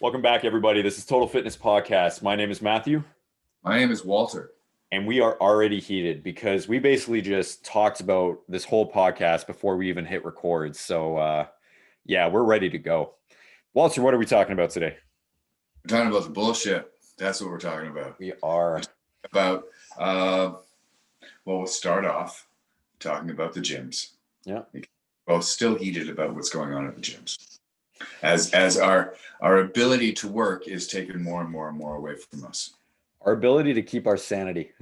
Welcome back, everybody. This is Total Fitness Podcast. My name is Matthew, My name is Walter. and we are already heated because we basically just talked about this whole podcast before we even hit record. So, yeah, we're ready to go. Walter, what are we talking about today? We're talking about the bullshit. That's what we're talking about. We are About, we'll start off talking about the gyms. Yeah. Well, still heated about what's going on at the gyms. As our ability to work is taken more and more and more away from us. Our ability to keep our sanity.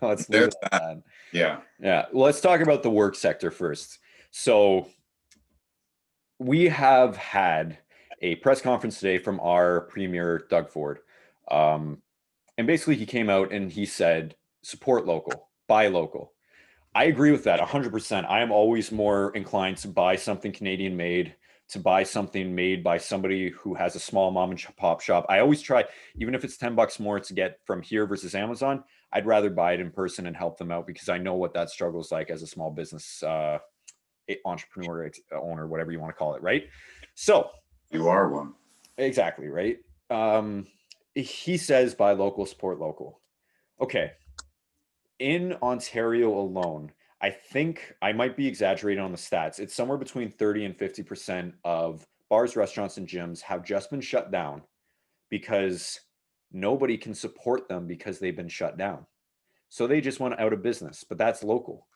Let's leave it at that. Yeah. Yeah. Well, let's talk about the work sector first. So we have had a press conference today from our premier, Doug Ford. And basically he came out and he said, support local, buy local. I agree with that 100%. I am always more inclined to buy something Canadian made, to buy something made by somebody who has a small mom and pop shop. I always try, even if it's $10 more to get from here versus Amazon, I'd rather buy it in person and help them out because I know what that struggle is like as a small business entrepreneur, owner, whatever you want to call it, right? So you are one. Exactly, right? He says buy local, support local. Okay. In Ontario alone, I think I might be exaggerating on the stats. It's somewhere between 30 and 50% of bars, restaurants, and gyms have just been shut down because nobody can support them because they've been shut down. So they just went out of business, but that's local.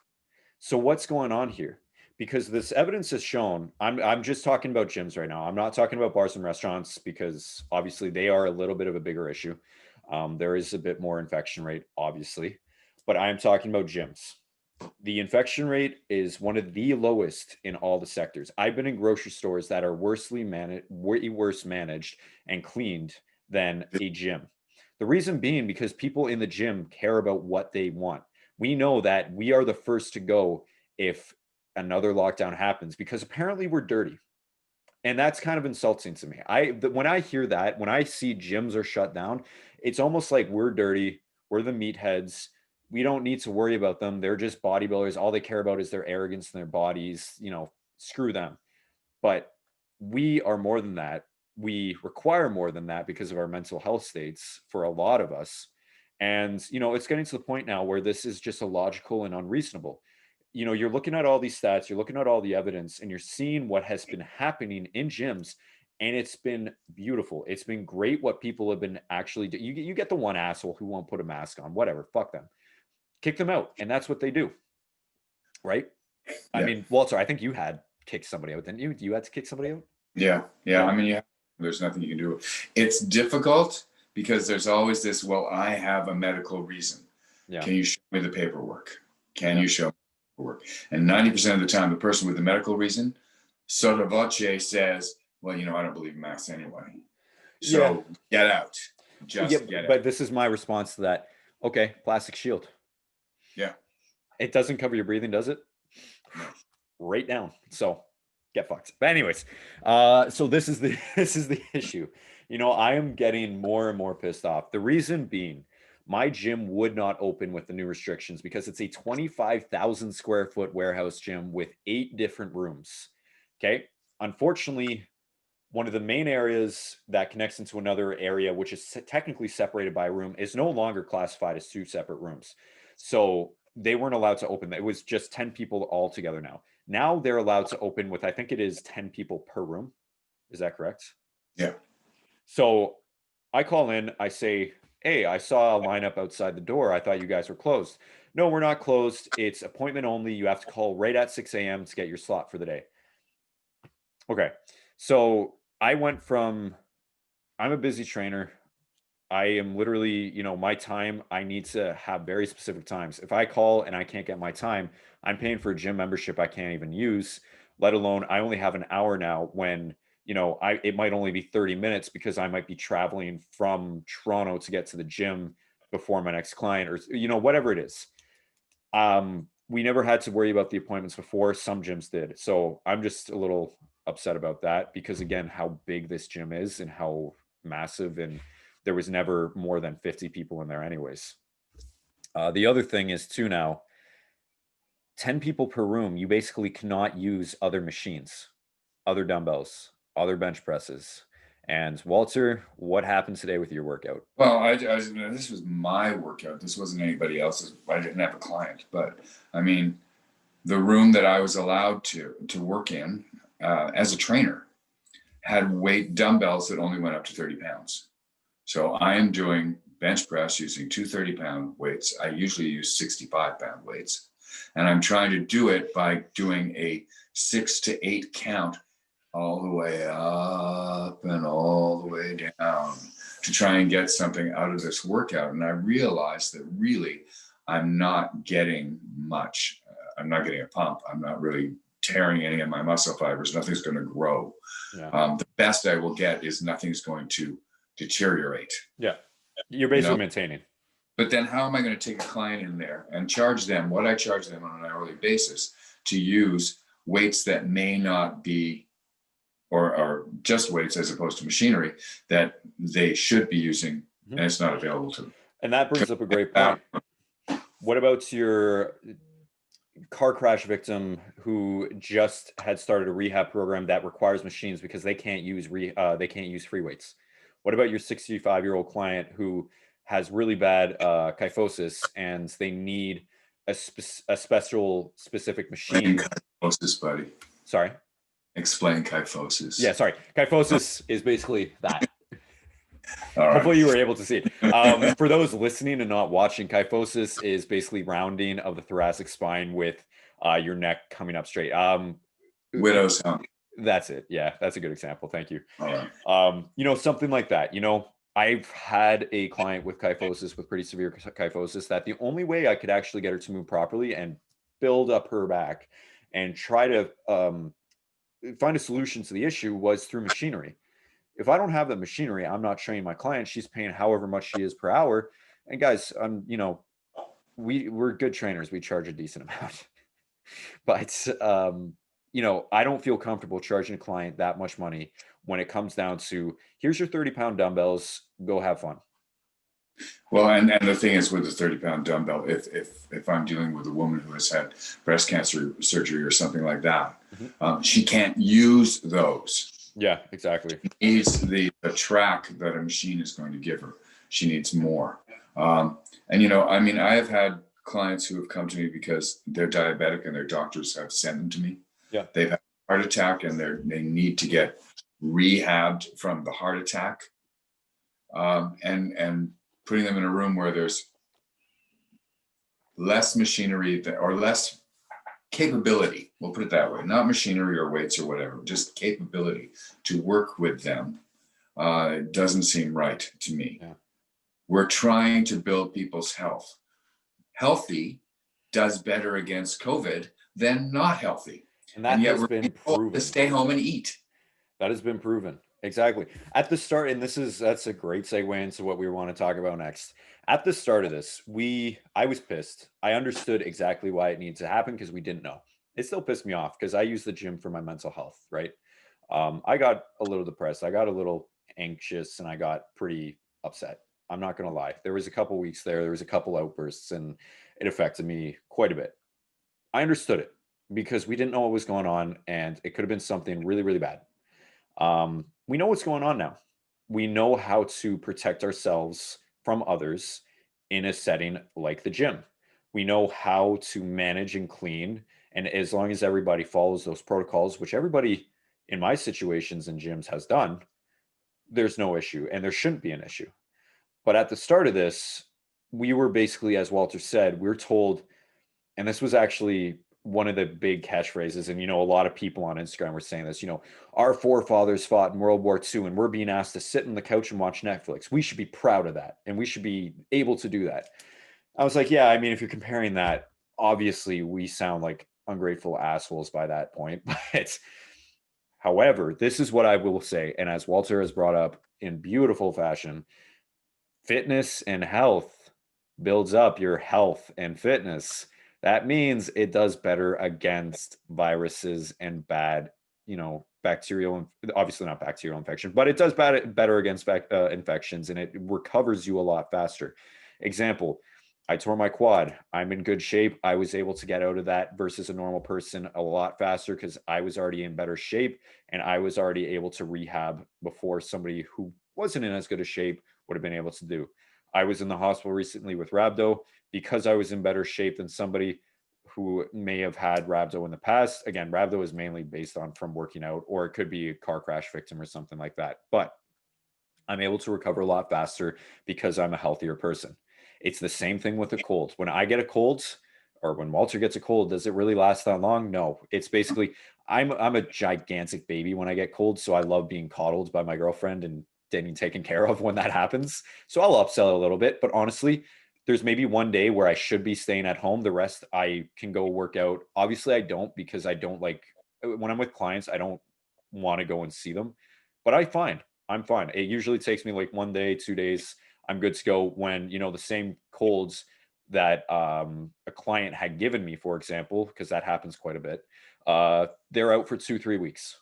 So what's going on here? Because this evidence has shown, I'm just talking about gyms right now. I'm not talking about bars and restaurants because obviously they are a little bit of a bigger issue. There is a bit more infection rate, obviously, but I'm talking about gyms. The infection rate is one of the lowest in all the sectors. I've been in grocery stores that are way worse managed and cleaned than a gym. The reason being because people in the gym care about what they want. We know that we are the first to go if another lockdown happens because apparently we're dirty. And that's kind of insulting to me. When I hear that, when I see gyms are shut down, it's almost like we're dirty. We're the meatheads. We don't need to worry about them. They're just bodybuilders. All they care about is their arrogance and their bodies. Screw them. But we are more than that. We require more than that because of our mental health states for a lot of us. And, it's getting to the point now where this is just illogical and unreasonable. You're looking at all these stats, you're looking at all the evidence, and you're seeing what has been happening in gyms. And it's been beautiful. It's been great what people have been actually doing. You get the one asshole who won't put a mask on, whatever, fuck them. Kick them out. And that's what they do. Right? Yeah. I mean, Walter, I think you had kicked somebody out, didn't you? You had to kick somebody out? Yeah. I mean, there's nothing you can do. It's difficult because there's always this, well, I have a medical reason. Yeah. Can you show me the paperwork? Can you show me the paperwork? And 90% of the time, the person with the medical reason, sotto voce says, well, I don't believe in masks anyway. So get out. Just get out. But this is my response to that. Okay, plastic shield. Yeah. It doesn't cover your breathing, does it? No. Right down. So get fucked. But anyways, so this is the issue. I am getting more and more pissed off. The reason being, my gym would not open with the new restrictions because it's a 25,000 square foot warehouse gym with 8 different rooms. Okay. Unfortunately, one of the main areas that connects into another area, which is technically separated by a room, is no longer classified as 2 separate rooms. So they weren't allowed to open. It was just 10 people all together now. Now they're allowed to open with, I think it is 10 people per room. Is that correct? Yeah. So I call in, I say, hey, I saw a lineup outside the door. I thought you guys were closed. No, we're not closed. It's appointment only. You have to call right at 6 a.m. to get your slot for the day. Okay. So I went from, I'm a busy trainer. I am literally, my time, I need to have very specific times. If I call and I can't get my time, I'm paying for a gym membership I can't even use, let alone I only have an hour now when, it might only be 30 minutes because I might be traveling from Toronto to get to the gym before my next client or, whatever it is. We never had to worry about the appointments before. Some gyms did. So I'm just a little upset about that because, again, how big this gym is and how massive, and there was never more than 50 people in there anyways. The other thing is too now, 10 people per room, you basically cannot use other machines, other dumbbells, other bench presses. And Walter, what happened today with your workout? Well, this was my workout. This wasn't anybody else's. I didn't have a client, but I mean, the room that I was allowed to work in as a trainer had weight dumbbells that only went up to 30 pounds. So I am doing bench press using two 30-pound weights. I usually use 65-pound weights. And I'm trying to do it by doing a 6 to 8 count all the way up and all the way down to try and get something out of this workout. And I realized that really I'm not getting much. I'm not getting a pump. I'm not really tearing any of my muscle fibers. Nothing's going to grow. Yeah. The best I will get is nothing's going to deteriorate. Yeah. You're basically maintaining. But then how am I going to take a client in there and charge them what I charge them on an hourly basis to use weights that may not be, or just weights as opposed to machinery that they should be using, and it's not available to them. And that brings up a great point. What about your car crash victim who just had started a rehab program that requires machines because they can't use free weights? What about your 65-year-old client who has really bad kyphosis and they need a specific machine? Kyphosis, buddy. Sorry? Explain kyphosis. Yeah, sorry. Kyphosis is basically that. Right. Hopefully you were able to see it. For those listening and not watching, kyphosis is basically rounding of the thoracic spine with your neck coming up straight. Widow's hump. That's it. Yeah, that's a good example. Thank you. All right. Something like that. I've had a client with kyphosis, with pretty severe kyphosis, that the only way I could actually get her to move properly and build up her back and try to find a solution to the issue was through machinery. If I don't have the machinery, I'm not training my client. She's paying however much she is per hour. And guys, we're good trainers. We charge a decent amount. But I don't feel comfortable charging a client that much money when it comes down to, here's your 30-pound dumbbells, go have fun. Well, and the thing is with the 30-pound dumbbell, if I'm dealing with a woman who has had breast cancer surgery or something like that, she can't use those. Yeah, exactly. She needs the track that a machine is going to give her. She needs more. I have had clients who have come to me because they're diabetic and their doctors have sent them to me. Yeah. They've had a heart attack and they need to get rehabbed from the heart attack. And putting them in a room where there's less machinery or less capability, we'll put it that way, not machinery or weights or whatever, just capability to work with them. It doesn't seem right to me. Yeah. We're trying to build people's health. Healthy does better against COVID than not healthy. And yet has been proven to stay home and eat. That has been proven. Exactly. At the start, and that's a great segue into what we want to talk about next. At the start of this, I was pissed. I understood exactly why it needed to happen because we didn't know. It still pissed me off because I use the gym for my mental health, right? I got a little depressed. I got a little anxious and I got pretty upset. I'm not going to lie. There was a couple weeks there was a couple outbursts and it affected me quite a bit. I understood it because we didn't know what was going on and it could have been something really, really bad. We know what's going on now. We know how to protect ourselves from others in a setting like the gym. We know how to manage and clean. And as long as everybody follows those protocols, which everybody in my situations in gyms has done, there's no issue and there shouldn't be an issue. But at the start of this, we were basically, as Walter said, we're told, and this was actually one of the big catchphrases, and a lot of people on Instagram were saying this, our forefathers fought in World War II and we're being asked to sit on the couch and watch Netflix. We should be proud of that and we should be able to do that. I was like, yeah, I mean, if you're comparing that, obviously we sound like ungrateful assholes by that point. But however, this is what I will say, and as Walter has brought up in beautiful fashion, fitness and health builds up your health and fitness. That means it does better against viruses and bad, bacterial, obviously not bacterial infection, but it does better against infections and it recovers you a lot faster. Example, I tore my quad. I'm in good shape. I was able to get out of that versus a normal person a lot faster because I was already in better shape and I was already able to rehab before somebody who wasn't in as good a shape would have been able to do. I was in the hospital recently with rhabdo because I was in better shape than somebody who may have had rhabdo in the past. Again, rhabdo is mainly based on from working out, or it could be a car crash victim or something like that. But I'm able to recover a lot faster because I'm a healthier person. It's the same thing with a cold. When I get a cold, or when Walter gets a cold, does it really last that long? No. It's basically I'm a gigantic baby when I get cold, so I love being coddled by my girlfriend and getting taken care of when that happens. So I'll upsell a little bit, but honestly, there's maybe one day where I should be staying at home. The rest I can go work out. Obviously, I don't because I don't like when I'm with clients, I don't want to go and see them. But I'm fine. It usually takes me like 1 day, 2 days. I'm good to go when, the same colds that a client had given me, for example, because that happens quite a bit, they're out for 2, 3 weeks.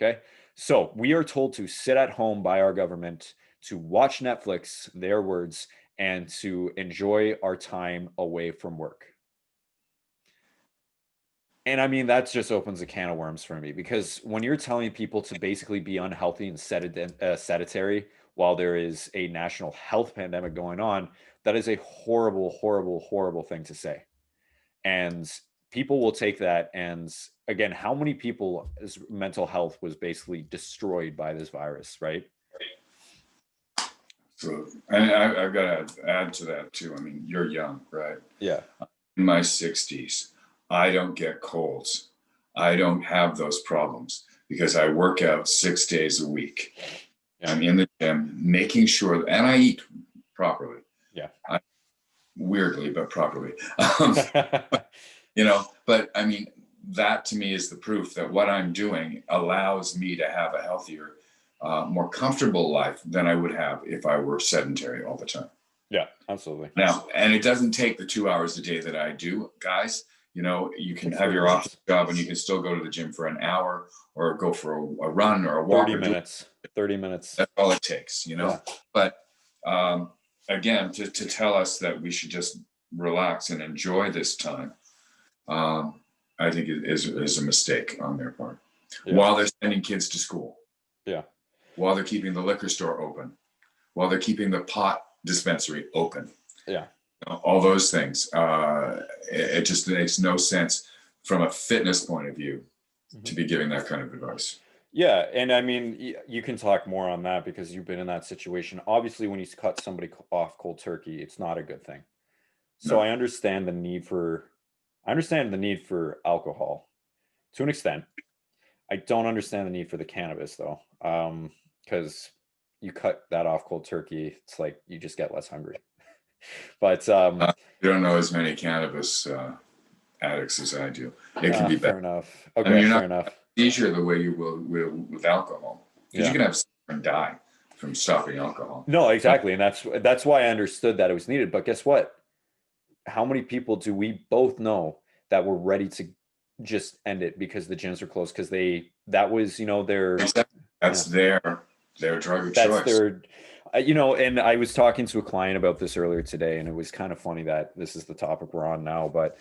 Okay. So we are told to sit at home by our government, to watch Netflix, their words, and to enjoy our time away from work. And I mean, that just opens a can of worms for me because when you're telling people to basically be unhealthy and sedentary while there is a national health pandemic going on, that is a horrible, horrible, horrible thing to say. And people will take that. And again, how many people's mental health was basically destroyed by this virus, right? So, and I've got to add to that too. I mean, you're young, right? Yeah. In my 60s, I don't get colds. I don't have those problems because I work out 6 days a week. Yeah. I'm in the gym, making sure, and I eat properly. Yeah. Weirdly, but properly. But I mean, that to me is the proof that what I'm doing allows me to have a healthier, more comfortable life than I would have if I were sedentary all the time. Yeah, absolutely. Now, and it doesn't take the 2 hours a day that I do, guys. You can have your office job and you can still go to the gym for an hour or go for a run or a walk. 30 minutes. 30 minutes. That's all it takes, Yeah. But again, to tell us that we should just relax and enjoy this time, I think it is a mistake on their part. Yeah. While they're sending kids to school. Yeah. While they're keeping the liquor store open. While they're keeping the pot dispensary open. Yeah. All those things. It just makes no sense from a fitness point of view to be giving that kind of advice. Yeah. And I mean, you can talk more on that because you've been in that situation. Obviously, when you cut somebody off cold turkey, it's not a good thing. So no. I understand the need for alcohol to an extent. I don't understand the need for the cannabis though. Because you cut that off cold turkey, it's like you just get less hungry. But you don't know as many cannabis addicts as I do. It can be fair enough. Okay, fair enough. Easier the way you will with alcohol, because you can have someone die from stopping alcohol. No, exactly, and that's why I understood that it was needed. But guess what? How many people do we both know that were ready to just end it because the gyms are closed? Because that was their drug of choice. And I was talking to a client about this earlier today, and it was kind of funny that this is the topic we're on now. But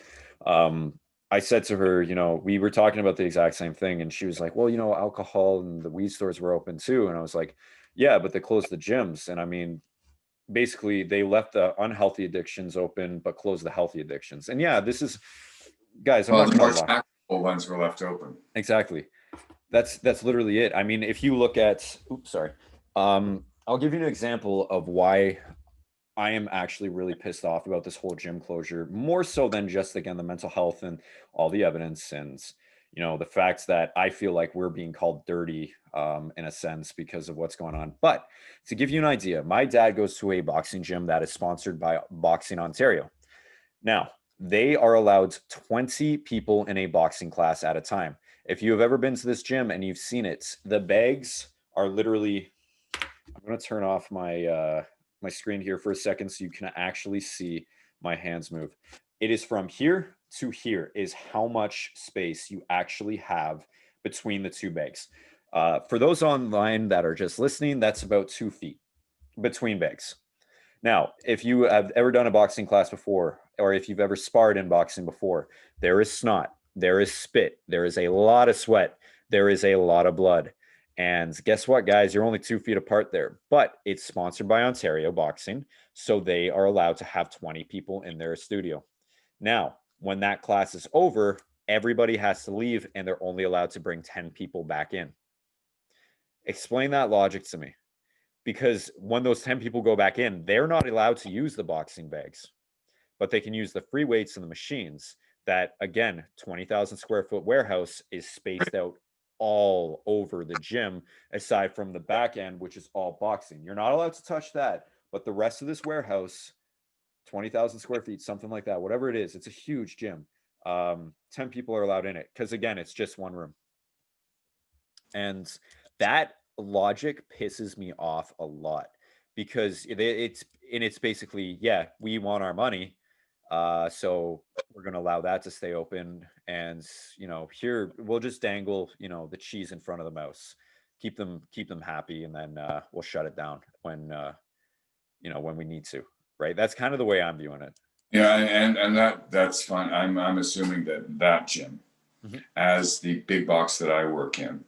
I said to her, we were talking about the exact same thing, and she was like, well, alcohol and the weed stores were open too. And I was like, yeah, but they closed the gyms. And I mean, basically they left the unhealthy addictions open, but closed the healthy addictions. And yeah, this is, guys, well, the more tactical ones were left open. Exactly. That's literally it. I mean, if you look at, I'll give you an example of why I am actually really pissed off about this whole gym closure, more so than just, again, the mental health and all the evidence and, the facts that I feel like we're being called dirty in a sense because of what's going on. But to give you an idea, my dad goes to a boxing gym that is sponsored by Boxing Ontario. Now, they are allowed 20 people in a boxing class at a time. If you have ever been to this gym and you've seen it, the bags are literally, I'm going to turn off my my screen here for a second so you can actually see my hands move. It is from here to here is how much space you actually have between the two bags. For those online that are just listening, that's about 2 feet between bags. Now, if you have ever done a boxing class before, or if you've ever sparred in boxing before, there is snot, there is spit, there is a lot of sweat, there is a lot of blood. And guess what, guys? You're only 2 feet apart there, but it's sponsored by Ontario Boxing. So they are allowed to have 20 people in their studio. Now, when that class is over, everybody has to leave and they're only allowed to bring 10 people back in. Explain that logic to me. Because when those 10 people go back in, they're not allowed to use the boxing bags, but they can use the free weights and the machines that, again, 20,000 square foot warehouse is spaced out all over the gym, aside from the back end, which is all boxing. You're not allowed to touch that, but the rest of this warehouse, 20,000 square feet, something like that, whatever it is, it's a huge gym. 10 people are allowed in it because, again, it's just one room. And that logic pisses me off a lot because it's basically, yeah, we want our money, so we're going to allow that to stay open, and here we'll just dangle the cheese in front of the mouse, keep them happy, and then we'll shut it down when when we need to, right? That's kind of the way I'm viewing it. Yeah, and that's fine. I'm assuming that gym, as the big box that I work in,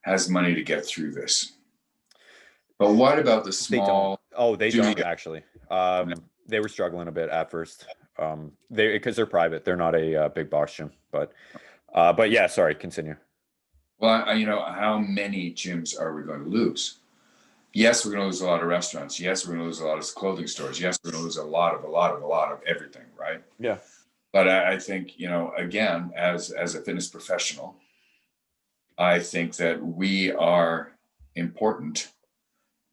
has money to get through this. But what about the small? They don't actually. They were struggling a bit at first. Because they're private, they're not a big box gym. But yeah, sorry, continue. Well, how many gyms are we going to lose? Yes, we're going to lose a lot of restaurants. Yes, we're going to lose a lot of clothing stores. Yes, we're going to lose a lot of everything, right? Yeah. But I think, again, as a fitness professional, I think that we are important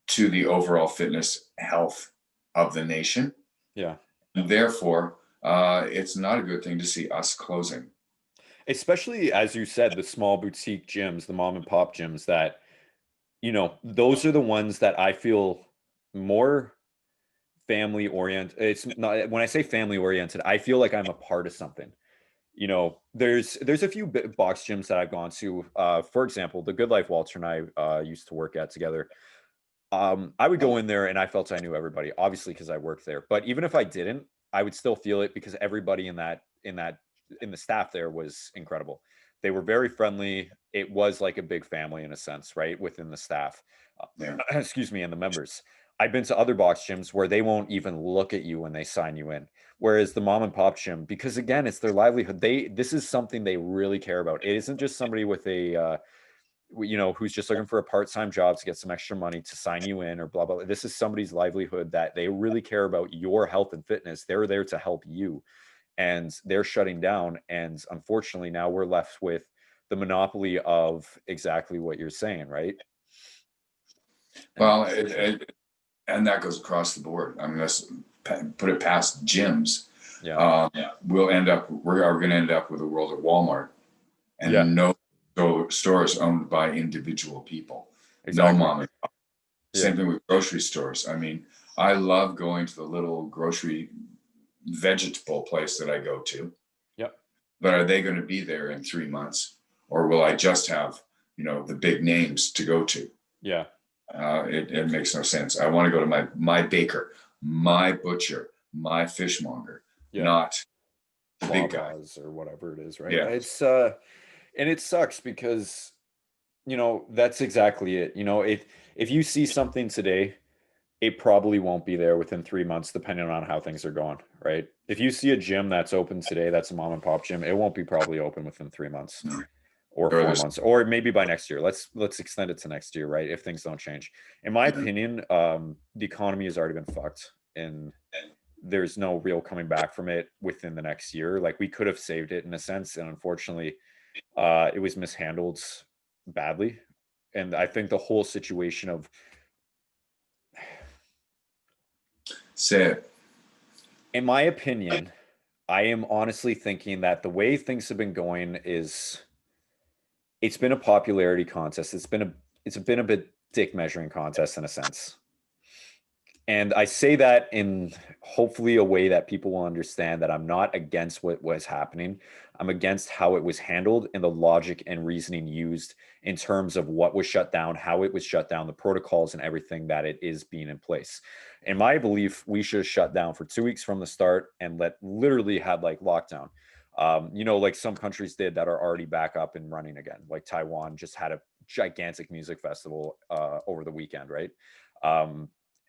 to the overall fitness health of the nation. Yeah. And therefore, it's not a good thing to see us closing. Especially, as you said, the small boutique gyms, the mom and pop gyms that, those are the ones that I feel more family oriented. It's not, when I say family oriented, I feel like I'm a part of something. There's a few box gyms that I've gone to. For example, the Good Life Walter and I used to work at together. I would go in there and I felt I knew everybody, obviously, because I worked there. But even if I didn't, I would still feel it because everybody in the staff there was incredible. They were very friendly. It was like a big family in a sense, right? Within the staff, excuse me, and the members. I've been to other box gyms where they won't even look at you when they sign you in. Whereas the mom and pop gym, because again, it's their livelihood. This is something they really care about. It isn't just somebody with a, who's just looking for a part-time job to get some extra money to sign you in or blah, blah. This is somebody's livelihood that they really care about your health and fitness. They're there to help you, and they're shutting down. And unfortunately, now we're left with the monopoly of exactly what you're saying, right? Well, and that goes across the board. I mean, let's put it past gyms. Yeah. We're going to end up with a world of Walmart and no stores owned by individual people. Exactly. No mom and pop. Same thing with grocery stores. I mean, I love going to the little grocery vegetable place that I go to. Yep. But are they going to be there in 3 months, or will I just have the big names to go to? Yeah. It makes no sense. I want to go to my baker, my butcher, my fishmonger, not the big guys or whatever it is, right? Yeah. It's and it sucks because that's exactly it. If you see something today, it probably won't be there within 3 months, depending on how things are going, right? If you see a gym that's open today, that's a mom and pop gym, it won't be probably open within 3 months. Or 4 months, or maybe by next year. Let's extend it to next year, right? If things don't change. In my opinion, the economy has already been fucked, and there's no real coming back from it within the next year. Like, we could have saved it in a sense, and unfortunately, it was mishandled badly. And I think the whole situation of in my opinion, I am honestly thinking that the way things have been going is, it's been a popularity contest. It's been a bit dick measuring contest in a sense. And I say that in hopefully a way that people will understand that I'm not against what was happening. I'm against how it was handled and the logic and reasoning used in terms of what was shut down, how it was shut down, the protocols and everything that it is being in place. In my belief, we should have shut down for 2 weeks from the start and literally had like lockdown. Like some countries did that are already back up and running again. Like Taiwan just had a gigantic music festival over the weekend, right?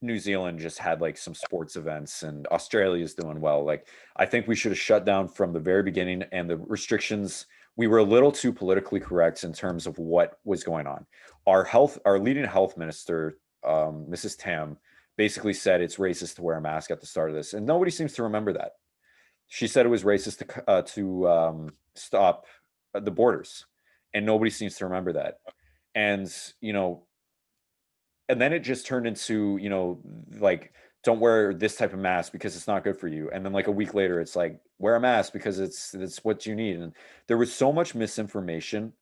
New Zealand just had like some sports events, and Australia is doing well. Like, I think we should have shut down from the very beginning, and the restrictions, we were a little too politically correct in terms of what was going on. Our leading health minister, Mrs. Tam, basically said it's racist to wear a mask at the start of this, and nobody seems to remember that. She said it was racist to stop the borders, and nobody seems to remember that. And and then it just turned into, like, don't wear this type of mask because it's not good for you. And then like a week later, it's like, wear a mask because it's what you need. And there was so much misinformation,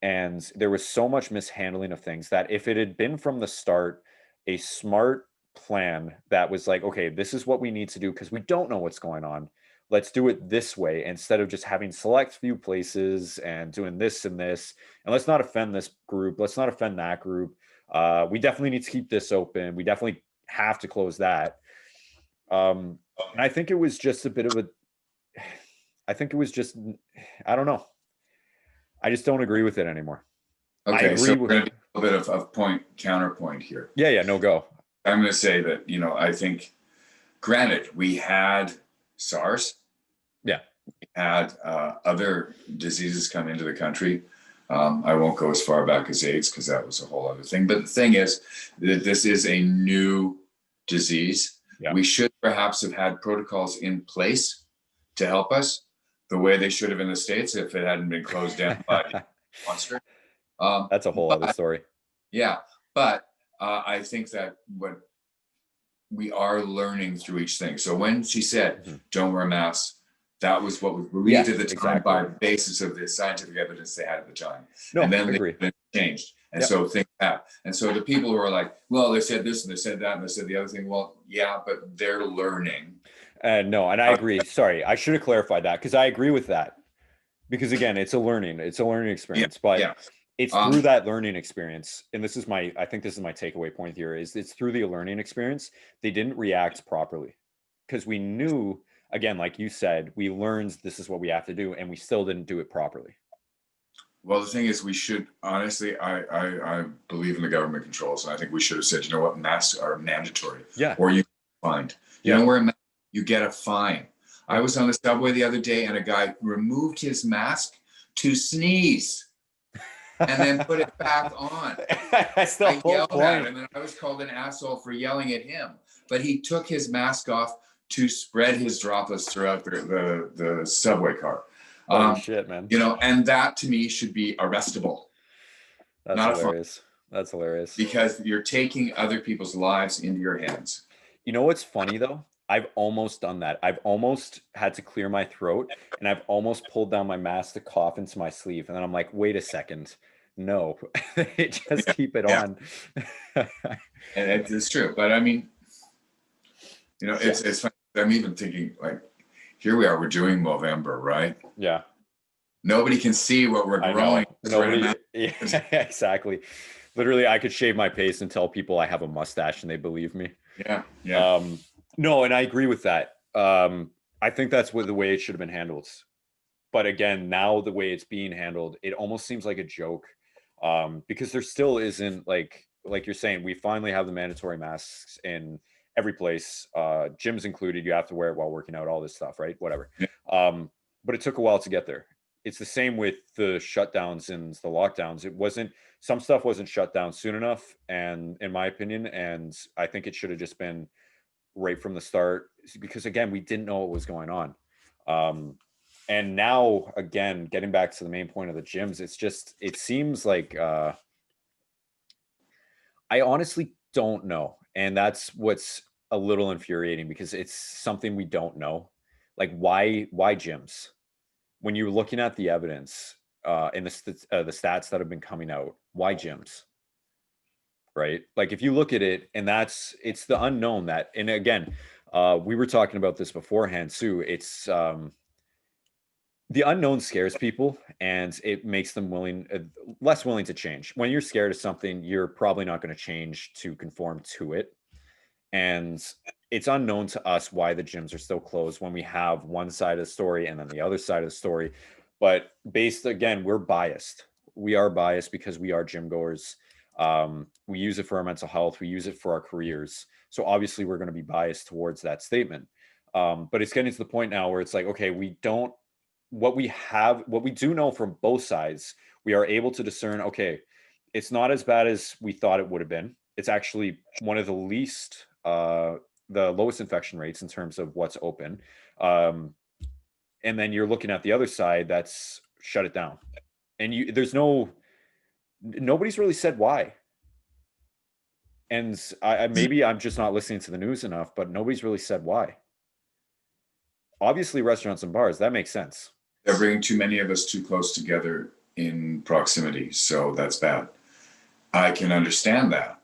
and there was so much mishandling of things, that if it had been from the start a smart plan that was like, okay, this is what we need to do because we don't know what's going on, let's do it this way, instead of just having select few places and doing this and this, and let's not offend this group, let's not offend that group. We definitely need to keep this open, we definitely have to close that. And I think it was just a bit of a, I think it was just, I don't know, I just don't agree with it anymore. Okay, so we're going to do a bit of counterpoint here. Yeah, no, go. I'm going to say that, I think, granted, we had SARS. Yeah. We had other diseases come into the country. I won't go as far back as AIDS because that was a whole other thing. But the thing is that this is a new disease. Yeah. We should perhaps have had protocols in place to help us the way they should have in the States if it hadn't been closed down by the monster. That's a whole other story. Yeah. But I think that what we are learning through each thing. So when she said, don't wear masks, that was what we believed at the time by basis of the scientific evidence they had at the time. No, and then I agree. They changed. And so things have. And so the people who are like, well, they said this and they said that and they said the other thing. Well, yeah, but they're learning. No, and I agree. Sorry, I should have clarified that, because I agree with that. Because again, it's a learning experience. But it's through that learning experience, and I think this is my takeaway point here, is it's through the learning experience, they didn't react properly. Because we knew, again, like you said, we learned this is what we have to do, and we still didn't do it properly. Well, the thing is, we should, honestly, I believe in the government controls, and I think we should have said, you know what, masks are mandatory. Yeah. Or you fined. You don't wear a mask, you get a fine. I was on the subway the other day, and a guy removed his mask to sneeze and then put it back on. That's the whole point. At him, and I was called an asshole for yelling at him. But he took his mask off to spread his droplets throughout the subway car. Holy shit, man. And that to me should be arrestable. That's not hilarious. That's hilarious. Because you're taking other people's lives into your hands. You know what's funny though? I've almost done that. I've almost had to clear my throat, and I've almost pulled down my mask to cough into my sleeve. And then I'm like, wait a second. No, just keep it on. And it's true. But I mean, it's funny. I'm even thinking, like, here we are, we're doing Movember, right? Yeah. Nobody can see what we're growing. Exactly. Literally, I could shave my face and tell people I have a mustache and they believe me. Yeah. No, and I agree with that. I think that's the way it should have been handled. But again, now the way it's being handled, it almost seems like a joke. Because there still isn't, like you're saying, we finally have the mandatory masks in every place, gyms included. You have to wear it while working out, all this stuff, right? Whatever. But it took a while to get there. It's the same with the shutdowns and the lockdowns. Some stuff wasn't shut down soon enough, and in my opinion, and I think it should have just been right from the start, because again, we didn't know what was going on. And now, again, getting back to the main point of the gyms, it seems like I honestly don't know. And that's what's a little infuriating, because it's something we don't know. Like, why gyms? When you're looking at the evidence and the stats that have been coming out, why gyms? Right? Like, if you look at it, and it's the unknown that, and again, we were talking about this beforehand, Sue. It's The unknown scares people, and it makes them less willing to change. When you're scared of something, you're probably not going to change to conform to it. And it's unknown to us why the gyms are still closed when we have one side of the story and then the other side of the story. But again, we're biased. We are biased because we are gym goers. We use it for our mental health. We use it for our careers. So obviously we're going to be biased towards that statement. But it's getting to the point now where it's like, okay, what we do know from both sides, we are able to discern, okay, it's not as bad as we thought it would have been. It's actually one of the lowest infection rates in terms of what's open. And then you're looking at the other side that's shut it down. And nobody's really said why. And maybe I'm just not listening to the news enough, but nobody's really said why. Obviously, restaurants and bars, that makes sense. They're bringing too many of us too close together in proximity, so that's bad. I can understand that.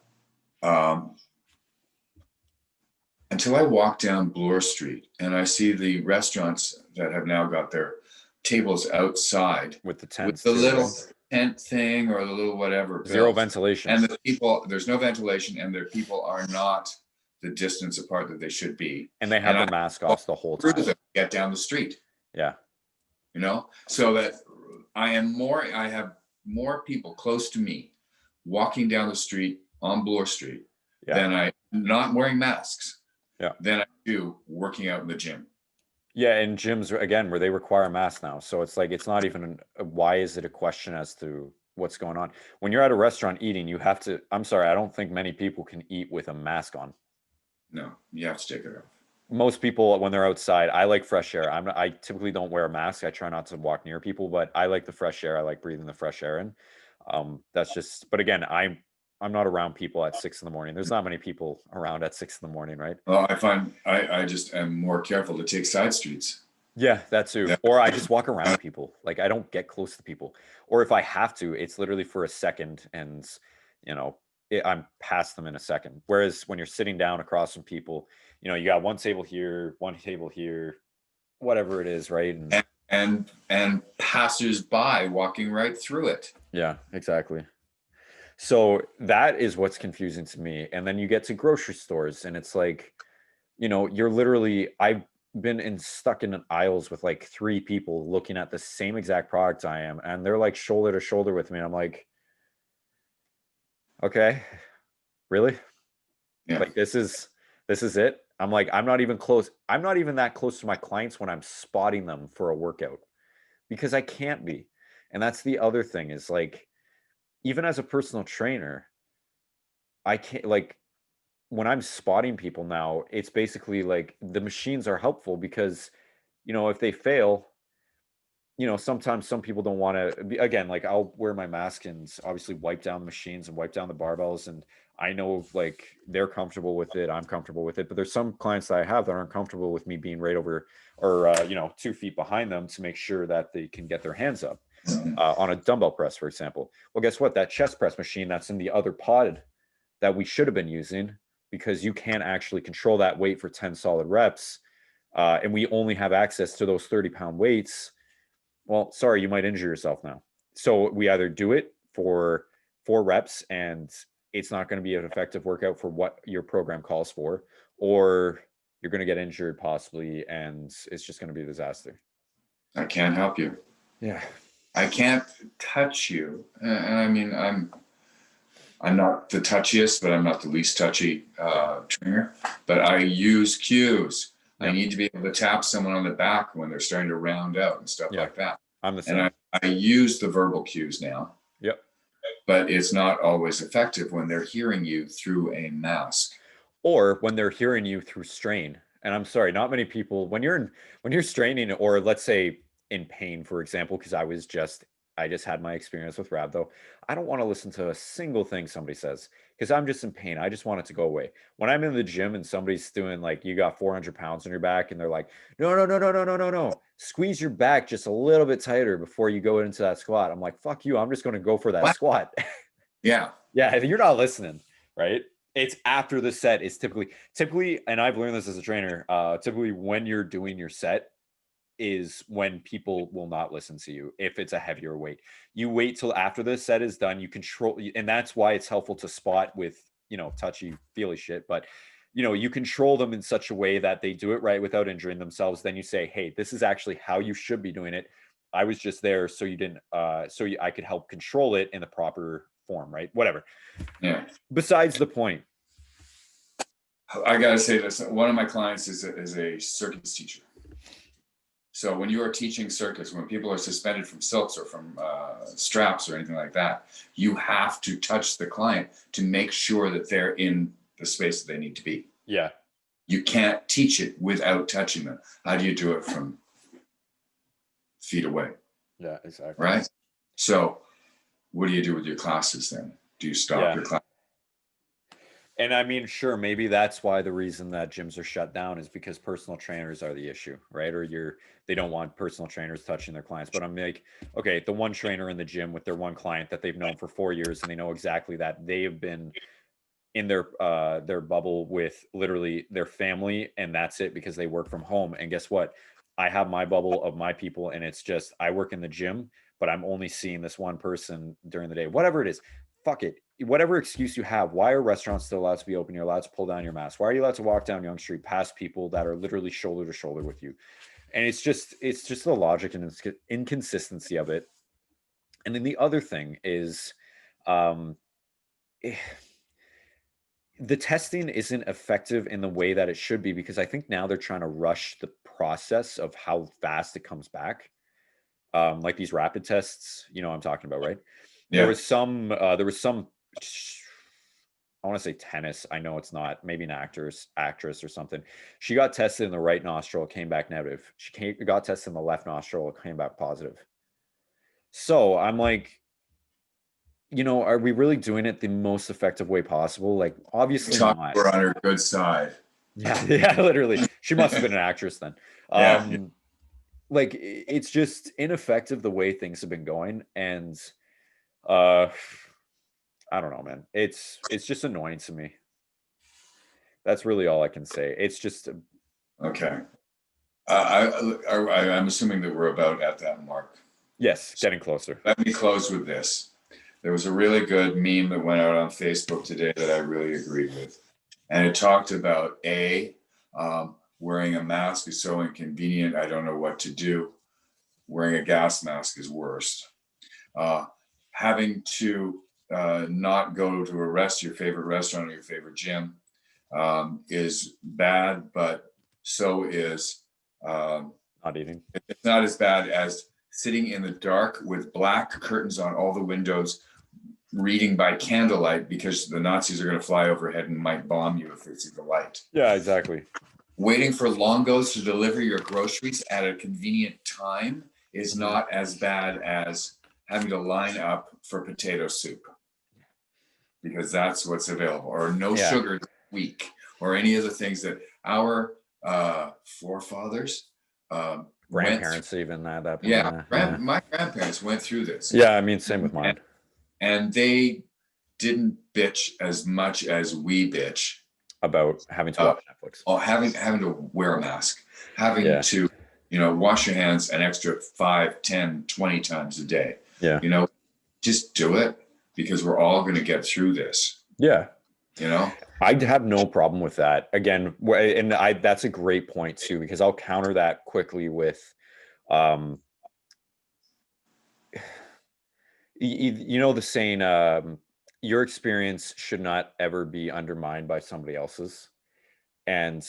Until I walk down Bloor Street and I see the restaurants that have now got their tables outside with the tents, with the little tent thing or the little whatever. Zero ventilation. And the people, there's no ventilation, and their people are not the distance apart that they should be. And they have their mask off the whole time. Get down the street. Yeah. You know, so that I have more people close to me walking down the street on Bloor Street than I not wearing masks. Than I do working out in the gym. Yeah, and gyms again where they require masks now. So it's like it's not even why is it a question as to what's going on? When you're at a restaurant eating, you have to. I'm sorry, I don't think many people can eat with a mask on. No, you have to take it off. Most people, when they're outside, I like fresh air. I typically don't wear a mask. I try not to walk near people, but I like the fresh air. I like breathing the fresh air in. That's just. But again, I'm not around people at 6 a.m. There's not many people around at 6 a.m, right? Well, I find I just am more careful to take side streets. Yeah, that too. Yeah. Or I just walk around people. Like I don't get close to people. Or if I have to, it's literally for a second, and I'm past them in a second. Whereas when you're sitting down across from people, you got one table here, whatever it is, right? And passers-by walking right through it. Yeah, exactly. So that is what's confusing to me. And then you get to grocery stores and it's like, you're literally, I've been stuck in aisles with like 3 people looking at the same exact product I am. And they're like shoulder to shoulder with me. And I'm like, okay, really? Yeah. Like this is it. I'm like, I'm not even close. I'm not even that close to my clients when I'm spotting them for a workout because I can't be. And that's the other thing is like, even as a personal trainer, I can't when I'm spotting people now, it's basically like the machines are helpful because, if they fail, sometimes some people don't want to again, like I'll wear my mask and obviously wipe down the machines and wipe down the barbells. And I know like they're comfortable with it. I'm comfortable with it, but there's some clients that I have that aren't comfortable with me being right over or, 2 feet behind them to make sure that they can get their hands up. On a dumbbell press, for example. Well, guess what? That chest press machine that's in the other pod that we should have been using because you can't actually control that weight for 10 solid reps. And we only have access to those 30-pound weights. Well, sorry, you might injure yourself now. So we either do it for 4 reps and it's not going to be an effective workout for what your program calls for, or you're going to get injured possibly and it's just going to be a disaster. I can't help you. Yeah. I can't touch you. And I mean, I'm not the touchiest, but I'm not the least touchy trainer. But I use cues. Yep. I need to be able to tap someone on the back when they're starting to round out and stuff like that. I'm the same. And I use the verbal cues now. Yep. But it's not always effective when they're hearing you through a mask. Or when they're hearing you through strain. And I'm sorry, not many people, when you're straining, or let's say in pain, for example, because I just had my experience with rhabdo. I don't want to listen to a single thing somebody says because I'm just in pain. I just want it to go away. When I'm in the gym and somebody's doing like, you got 400 pounds on your back and they're like, no. Squeeze your back just a little bit tighter before you go into that squat. I'm like, fuck you. I'm just going to go for that squat. Yeah. Yeah. You're not listening, right? It's after the set is typically, and I've learned this as a trainer, typically when you're doing your set, is when people will not listen to you if it's a heavier weight. You wait till after the set is done, you control, and that's why it's helpful to spot with, touchy feely shit. But you control them in such a way that they do it right without injuring themselves. Then you say, hey, this is actually how you should be doing it. I was just there so you didn't, I could help control it in the proper form, right? Whatever. Yeah. Besides the point. I gotta say this. One of my clients is a circus teacher. So when you are teaching circus, when people are suspended from silks or from straps or anything like that, you have to touch the client to make sure that they're in the space that they need to be. Yeah. You can't teach it without touching them. How do you do it from feet away? Yeah, exactly. Right? So what do you do with your classes then? Do you stop your class? And I mean, sure, maybe that's why the reason that gyms are shut down is because personal trainers are the issue, right? Or they don't want personal trainers touching their clients. But I'm like, okay, the one trainer in the gym with their one client that they've known for 4 years, and they know exactly that they have been in their bubble with literally their family, and that's it, because they work from home. And guess what? I have my bubble of my people, and it's just, I work in the gym, but I'm only seeing this one person during the day. Whatever it is, fuck it. Whatever excuse you have, why are restaurants still allowed to be open? You're allowed to pull down your mask. Why are you allowed to walk down Yonge Street past people that are literally shoulder to shoulder with you? And it's just the logic and inconsistency of it. And then the other thing is, the testing isn't effective in the way that it should be, because I think now they're trying to rush the process of how fast it comes back. Like these rapid tests, I'm talking about, right? Yeah. There was some, I want to say tennis. I know it's not, maybe an actress or something. She got tested in the right nostril, came back negative. She got tested in the left nostril, came back positive. So I'm like, are we really doing it the most effective way possible? Like, obviously not. We're on her good side. Yeah, literally. She must have been an actress then. Like, it's just ineffective the way things have been going. And I don't know, man. It's just annoying to me. That's really all I can say. It's just okay. I'm assuming that we're about at that mark. Yes, getting closer. Let me close with this. There was a really good meme that went out on Facebook today that I really agreed with. And it talked about wearing a mask is so inconvenient, I don't know what to do. Wearing a gas mask is worst. Having to not go to your favorite restaurant or your favorite gym is bad, but so is not eating. It's not as bad as sitting in the dark with black curtains on all the windows, reading by candlelight, because the Nazis are going to fly overhead and might bomb you if they see the light. Yeah, exactly. Waiting for Longos to deliver your groceries at a convenient time is not as bad as having to line up for potato soup, because that's what's available, or no sugar week, or any of the things that our forefathers, grandparents even at that point. My grandparents went through this. Yeah, I mean, same with mine. And they didn't bitch as much as we bitch about having to watch Netflix. Or having to wear a mask, having to, wash your hands an extra 5, 10, 20 times a day. Yeah. Just do it, because we're all going to get through this. Yeah. I'd have no problem with that. Again, and that's a great point too, because I'll counter that quickly with, the saying, your experience should not ever be undermined by somebody else's. And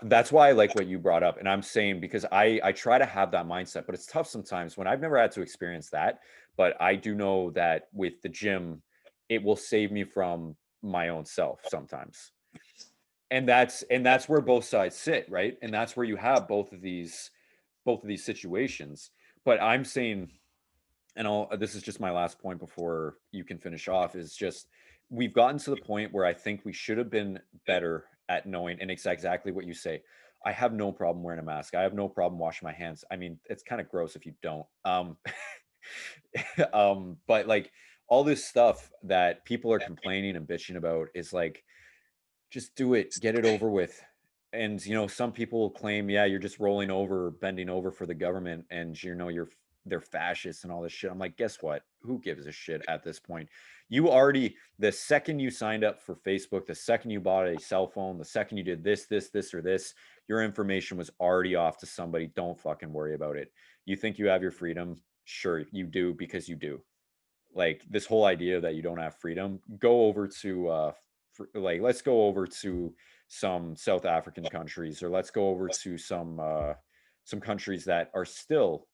that's why I like what you brought up. And I'm saying, because I try to have that mindset, but it's tough sometimes when I've never had to experience that. But I do know that with the gym, it will save me from my own self sometimes. And that's where both sides sit, right? And that's where you have both of these situations. But I'm saying, and this is just my last point before you can finish off, is just, we've gotten to the point where I think we should have been better at knowing, and it's exactly what you say. I have no problem wearing a mask. I have no problem washing my hands. I mean, it's kind of gross if you don't. But like, all this stuff that people are complaining and bitching about is like, just do it, get it over with. and some people claim, yeah, you're just rolling over, bending over for the government, and they're fascists and all this shit. I'm like, guess what? Who gives a shit at this point? The second you signed up for Facebook, the second you bought a cell phone, the second you did this, or this, your information was already off to somebody. Don't fucking worry about it. You think you have your freedom? Sure, you do, because you do. Like, this whole idea that you don't have freedom, go over to let's go over to some South African countries, or let's go over to some countries that are still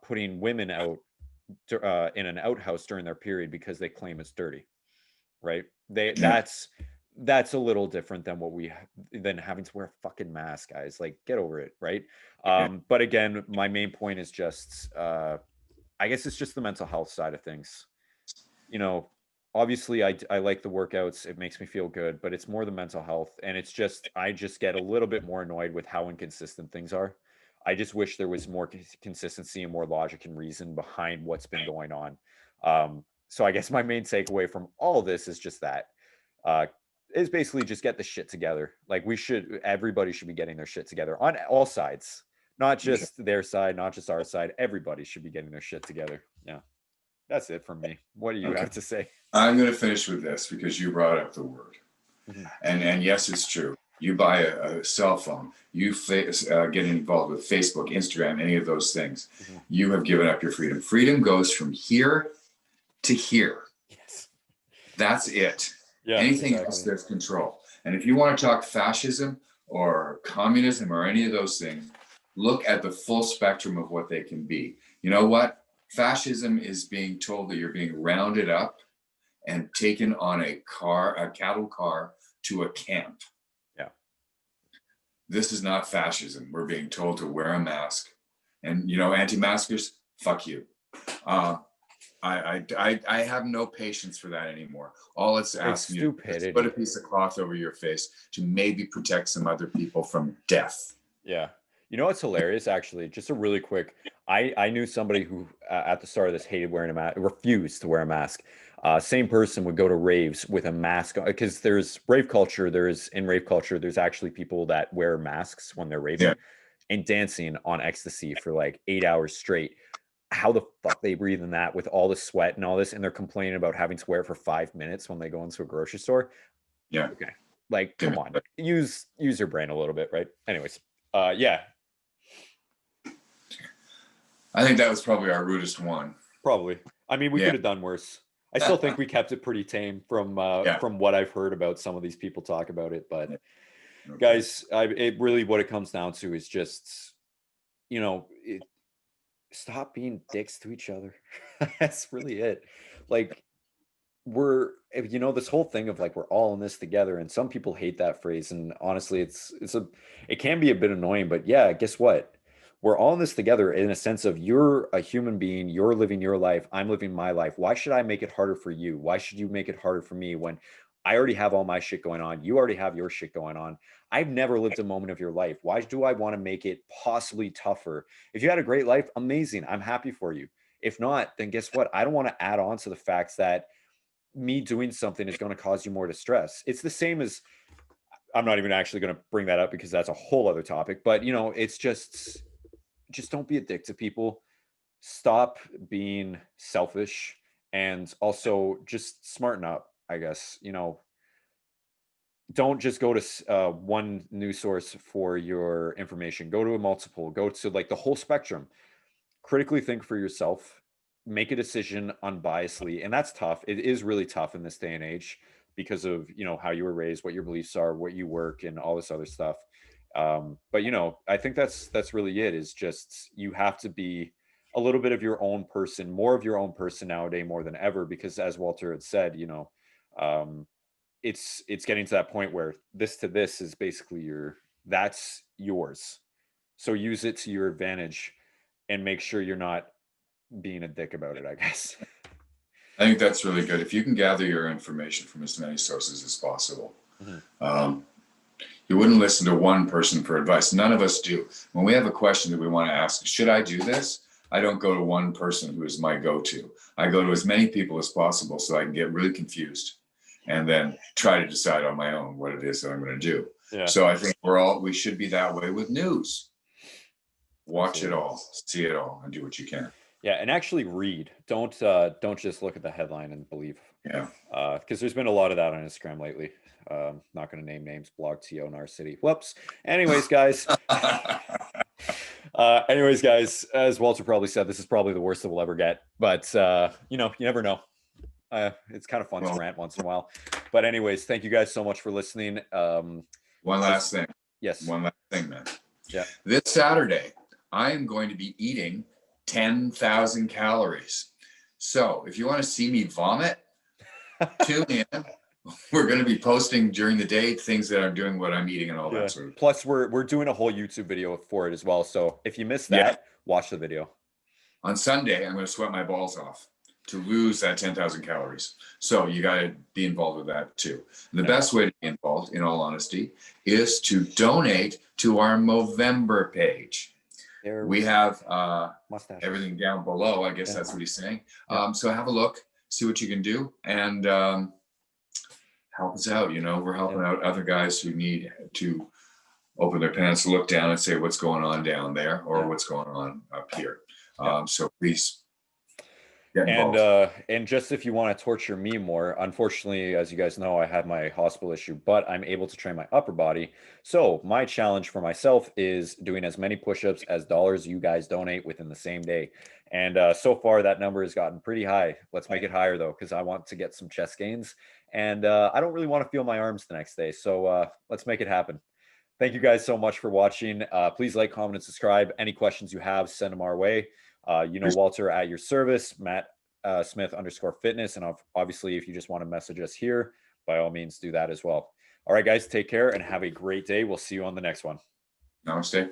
putting women out in an outhouse during their period because they claim it's dirty, right? That's a little different than having to wear a fucking mask, guys. Like, get over it, right? But again, my main point is just I guess it's just the mental health side of things. Obviously I like the workouts. It makes me feel good, but it's more the mental health. And it's just, I just get a little bit more annoyed with how inconsistent things are. I just wish there was more consistency and more logic and reason behind what's been going on. So I guess my main takeaway from all of this is just that, is basically just get the shit together. Like, everybody should be getting their shit together on all sides, not just their side, not just our side. Everybody should be getting their shit together. Yeah. That's it from me. What do you have to say? I'm going to finish with this because you brought up the word. Mm-hmm. And yes, it's true. You buy a cell phone, you get involved with Facebook, Instagram, any of those things. Mm-hmm. You have given up your freedom. Freedom goes from here to here. Yes. That's it. Yeah, anything else, there's control. And if you want to talk fascism or communism or any of those things, look at the full spectrum of what they can be. You know what? Fascism is being told that you're being rounded up and taken on a cattle car to a camp. Yeah. This is not fascism. We're being told to wear a mask. And, anti-maskers, fuck you. I have no patience for that anymore. All it's asking you is put a piece of cloth over your face to maybe protect some other people from death. Yeah. What's hilarious, actually, just a really quick, I knew somebody who at the start of this hated wearing a mask, refused to wear a mask. Same person would go to raves with a mask, because there's rave culture. In rave culture, there's actually people that wear masks when they're raving and dancing on ecstasy for like 8 hours straight. How the fuck they breathe in that with all the sweat and all this, and they're complaining about having to wear it for 5 minutes when they go into a grocery store. Yeah. Okay. Like, come on, use your brain a little bit, right? Anyways, yeah. I think that was probably our rudest one. Probably. I mean, we could have done worse. I still think we kept it pretty tame from what I've heard about some of these people talk about it. But guys, it really, what it comes down to is just, stop being dicks to each other. That's really it. Like, this whole thing of like, we're all in this together, and some people hate that phrase. And honestly, it can be a bit annoying, but yeah, guess what? We're all in this together in a sense of, you're a human being, you're living your life, I'm living my life. Why should I make it harder for you? Why should you make it harder for me when I already have all my shit going on? You already have your shit going on. I've never lived a moment of your life. Why do I want to make it possibly tougher? If you had a great life, amazing. I'm happy for you. If not, then guess what? I don't want to add on to the facts that me doing something is going to cause you more distress. It's the same as, I'm not even actually going to bring that up because that's a whole other topic, but it's just don't be a dick to people. Stop being selfish, and also just smarten up, I guess. Don't just go to one news source for your information. Go to a multiple. Go to like the whole spectrum. Critically think for yourself. Make a decision unbiasedly, and that's tough. It is really tough in this day and age because of how you were raised, what your beliefs are, what you work, and all this other stuff. But I think that's really it, is just, you have to be a little bit of your own person, more of your own person nowadays more than ever, because as Walter had said, it's getting to that point where this to this is basically that's yours. So use it to your advantage and make sure you're not being a dick about it, I guess. I think that's really good. If you can gather your information from as many sources as possible. Mm-hmm. You wouldn't listen to one person for advice. None of us do. When we have a question that we want to ask, should I do this? I don't go to one person who is my go-to. I go to as many people as possible so I can get really confused and then try to decide on my own what it is that I'm going to do. Yeah. So I think we should be that way with news. Watch it all, see it all, and do what you can. Yeah, and actually read. Don't just look at the headline and believe. Yeah. Because there's been a lot of that on Instagram lately. Not going to name names. Blog TO in our city. Whoops. Anyways, guys. Anyways, guys. As Walter probably said, this is probably the worst that we'll ever get. But you know, you never know. It's kind of fun to rant once in a while. But anyways, thank you guys so much for listening. One last thing. Yes. One last thing, man. Yeah. This Saturday, I am going to be eating 10,000 calories. So if you want to see me vomit, tune in. We're going to be posting during the day things that I'm doing, what I'm eating, and all that sort of. Plus, we're doing a whole YouTube video for it as well. So if you missed that, watch the video. On Sunday, I'm going to sweat my balls off to lose that 10,000 calories. So you got to be involved with that too. And the best way to be involved, in all honesty, is to donate to our Movember page. We have everything down below. I guess that's what he's saying. So have a look, see what you can do, and help us out. You know, we're helping out other guys who need to open their pants, look down, and say what's going on down there, or what's going on up here. So please. And just if you want to torture me more, unfortunately, as you guys know, I have my hospital issue, but I'm able to train my upper body. So my challenge for myself is doing as many push-ups as dollars you guys donate within the same day. And so far that number has gotten pretty high. Let's make it higher though, because I want to get some chest gains, and I don't really want to feel my arms the next day. So let's make it happen. Thank you guys so much for watching. Please like, comment, and subscribe. Any questions you have, send them our way. You know, Walter at your service, Matt Smith_fitness. And obviously, if you just want to message us here, by all means, do that as well. All right, guys, take care and have a great day. We'll see you on the next one. Namaste.